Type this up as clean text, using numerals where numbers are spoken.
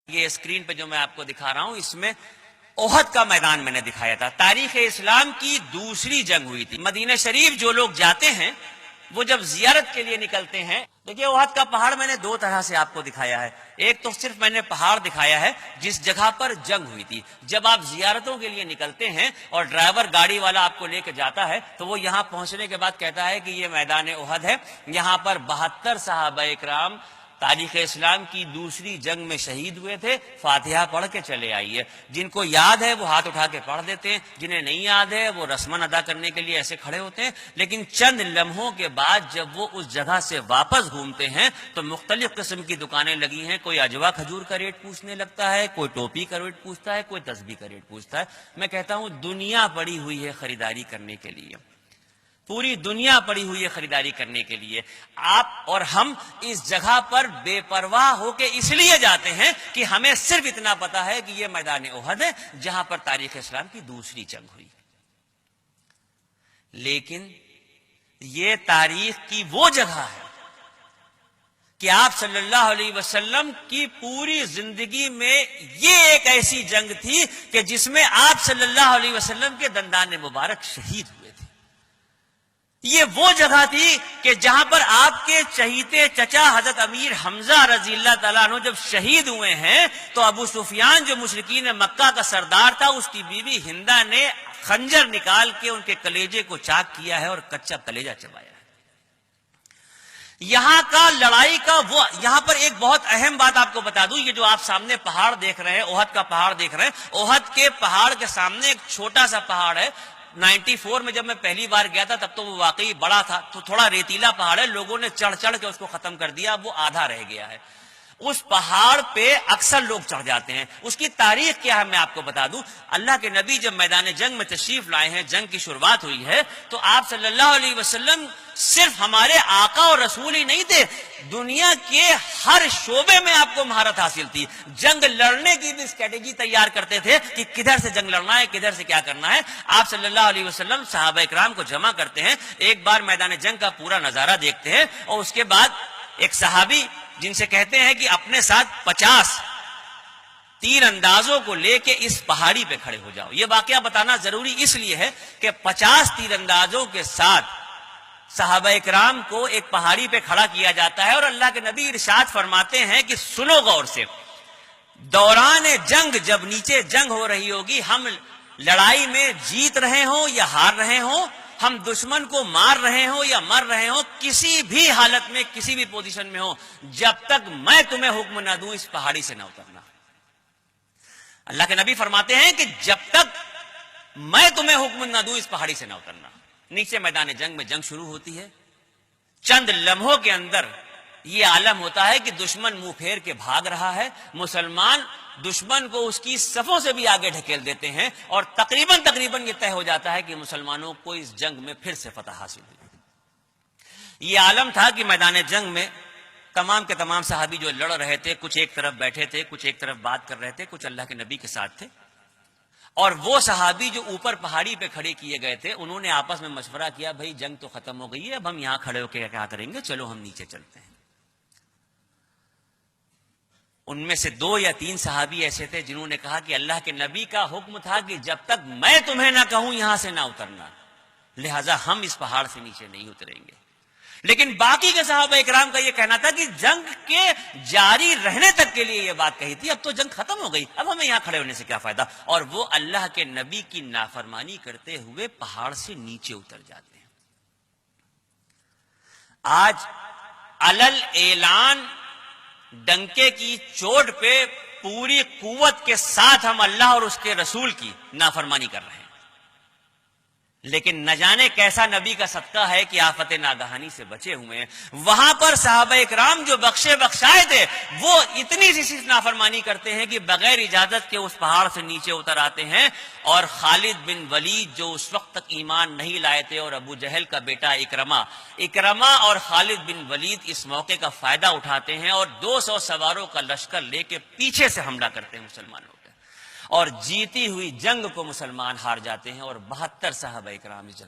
یہ اسکرین پہ جو میں آپ کو دکھا رہا ہوں اس میں احد کا میدان میں نے دکھایا تھا۔ تاریخ اسلام کی دوسری جنگ ہوئی تھی۔ مدینہ شریف جو لوگ جاتے ہیں وہ جب زیارت کے لیے نکلتے ہیں، دیکھیے احد کا پہاڑ میں نے دو طرح سے آپ کو دکھایا ہے۔ ایک تو صرف میں نے پہاڑ دکھایا ہے جس جگہ پر جنگ ہوئی تھی۔ جب آپ زیارتوں کے لیے نکلتے ہیں اور ڈرائیور گاڑی والا آپ کو لے کے جاتا ہے تو وہ یہاں پہنچنے کے بعد کہتا ہے کہ یہ میدان احد ہے، یہاں پر 72 صحابہ اکرام تاریخ اسلام کی دوسری جنگ میں شہید ہوئے تھے، فاتحہ پڑھ کے چلے آئیے۔ جن کو یاد ہے وہ ہاتھ اٹھا کے پڑھ دیتے ہیں، جنہیں نہیں یاد ہے وہ رسمن ادا کرنے کے لیے ایسے کھڑے ہوتے ہیں۔ لیکن چند لمحوں کے بعد جب وہ اس جگہ سے واپس گھومتے ہیں تو مختلف قسم کی دکانیں لگی ہیں، کوئی اجوا کھجور کا ریٹ پوچھنے لگتا ہے، کوئی ٹوپی کا ریٹ پوچھتا ہے، کوئی تسبیح کا ریٹ پوچھتا ہے۔ میں کہتا ہوں دنیا پڑی ہوئی ہے خریداری کرنے کے لیے، پوری دنیا پڑی ہوئی ہے خریداری کرنے کے لیے۔ آپ اور ہم اس جگہ پر بے پرواہ ہو کے اس لیے جاتے ہیں کہ ہمیں صرف اتنا پتا ہے کہ یہ میدان احد ہے جہاں پر تاریخ اسلام کی دوسری جنگ ہوئی۔ لیکن یہ تاریخ کی وہ جگہ ہے کہ آپ صلی اللہ علیہ وسلم کی پوری زندگی میں یہ ایک ایسی جنگ تھی کہ جس میں آپ صلی اللہ علیہ وسلم کے دندان مبارک شہید ہوئے تھے۔ یہ وہ جگہ تھی کہ جہاں پر آپ کے چہیتے چچا حضرت امیر حمزہ رضی اللہ تعالیٰ عنہ جب شہید ہوئے ہیں تو ابو سفیان جو مشرکین مکہ کا سردار تھا، اس کی بیوی ہندہ نے خنجر نکال کے ان کے کلیجے کو چاک کیا ہے اور کچا کلیجہ چبایا ہے۔ یہاں کا لڑائی کا وہ، یہاں پر ایک بہت اہم بات آپ کو بتا دوں، یہ جو آپ سامنے پہاڑ دیکھ رہے ہیں، احد کا پہاڑ دیکھ رہے ہیں، احد کے پہاڑ کے سامنے ایک چھوٹا سا پہاڑ ہے۔ 94 میں جب میں پہلی بار گیا تھا تب تو وہ واقعی بڑا تھا، تو تھوڑا ریتیلا پہاڑ ہے، لوگوں نے چڑھ چڑھ کے اس کو ختم کر دیا، وہ آدھا رہ گیا ہے۔ اس پہاڑ پہ اکثر لوگ چڑھ جاتے ہیں۔ اس کی تاریخ کیا ہے میں آپ کو بتا دوں۔ اللہ کے نبی جب میدان جنگ میں تشریف لائے ہیں، جنگ کی شروعات ہوئی ہے، تو آپ صلی اللہ علیہ وسلم صرف ہمارے آقا اور رسول ہی نہیں تھے، دنیا کے ہر شعبے میں آپ کو مہارت حاصل تھی۔ جنگ لڑنے کی بھی اسٹریٹجی تیار کرتے تھے کہ کدھر سے جنگ لڑنا ہے، کدھر سے کیا کرنا ہے۔ آپ صلی اللہ علیہ وسلم صحابہ اکرام کو جمع کرتے ہیں، ایک بار میدان جنگ کا پورا نظارہ دیکھتے ہیں، اور اس کے بعد ایک صحابی جن سے کہتے ہیں کہ اپنے ساتھ 50 تیر اندازوں کو لے کے اس پہاڑی پہ کھڑے ہو جاؤ۔ یہ واقعہ بتانا ضروری اس لیے ہے کہ 50 تیر اندازوں کے ساتھ صحابہ اکرام کو ایک پہاڑی پہ کھڑا کیا جاتا ہے، اور اللہ کے نبی ارشاد فرماتے ہیں کہ سنو غور سے، دوران جنگ جب نیچے جنگ ہو رہی ہوگی، ہم لڑائی میں جیت رہے ہوں یا ہار رہے ہوں، ہم دشمن کو مار رہے ہوں یا مر رہے ہوں، کسی بھی حالت میں کسی بھی پوزیشن میں ہوں، جب تک میں تمہیں حکم نہ دوں اس پہاڑی سے نہ اترنا۔ اللہ کے نبی فرماتے ہیں کہ جب تک میں تمہیں حکم نہ دوں اس پہاڑی سے نہ اترنا۔ نیچے میدان جنگ میں جنگ شروع ہوتی ہے، چند لمحوں کے اندر یہ عالم ہوتا ہے کہ دشمن منہ پھیر کے بھاگ رہا ہے، مسلمان دشمن کو اس کی صفوں سے بھی آگے ڈھکیل دیتے ہیں، اور تقریباً یہ طے ہو جاتا ہے کہ مسلمانوں کو اس جنگ میں پھر سے فتح حاصل ہوئی۔ یہ عالم تھا کہ میدان جنگ میں تمام کے تمام صحابی جو لڑ رہے تھے، کچھ ایک طرف بیٹھے تھے، کچھ ایک طرف بات کر رہے تھے، کچھ اللہ کے نبی کے ساتھ تھے، اور وہ صحابی جو اوپر پہاڑی پہ کھڑے کیے گئے تھے انہوں نے آپس میں مشورہ کیا، بھائی جنگ تو ختم ہو گئی ہے، اب ہم یہاں کھڑے ہو کے کیا کریں گے، چلو ہم نیچے چلتے ہیں۔ ان میں سے 2 یا 3 صحابی ایسے تھے جنہوں نے کہا کہ اللہ کے نبی کا حکم تھا کہ جب تک میں تمہیں نہ کہوں یہاں سے نہ اترنا، لہذا ہم اس پہاڑ سے نیچے نہیں اتریں گے۔ لیکن باقی کے صحابہ اکرام کا یہ کہنا تھا کہ جنگ کے جاری رہنے تک کے لیے یہ بات کہی تھی، اب تو جنگ ختم ہو گئی، اب ہمیں یہاں کھڑے ہونے سے کیا فائدہ، اور وہ اللہ کے نبی کی نافرمانی کرتے ہوئے پہاڑ سے نیچے اتر جاتے ہیں۔ آج علل اعلان ڈنکے کی چوٹ پہ پوری قوت کے ساتھ ہم اللہ اور اس کے رسول کی نافرمانی کر رہے ہیں، لیکن نہ جانے کیسا نبی کا صدقہ ہے کہ آفت ناگہانی سے بچے ہوئے ہیں۔ وہاں پر صحابہ اکرام جو بخشے بخشائے تھے وہ اتنی سی صرف نافرمانی کرتے ہیں کہ بغیر اجازت کے اس پہاڑ سے نیچے اتر آتے ہیں، اور خالد بن ولید جو اس وقت تک ایمان نہیں لائے تھے، اور ابو جہل کا بیٹا اکرمہ اور خالد بن ولید اس موقع کا فائدہ اٹھاتے ہیں اور 200 سواروں کا لشکر لے کے پیچھے سے حملہ کرتے ہیں مسلمانوں پہ، اور جیتی ہوئی جنگ کو مسلمان ہار جاتے ہیں، اور 72 صحابہ اکرام اس جگہ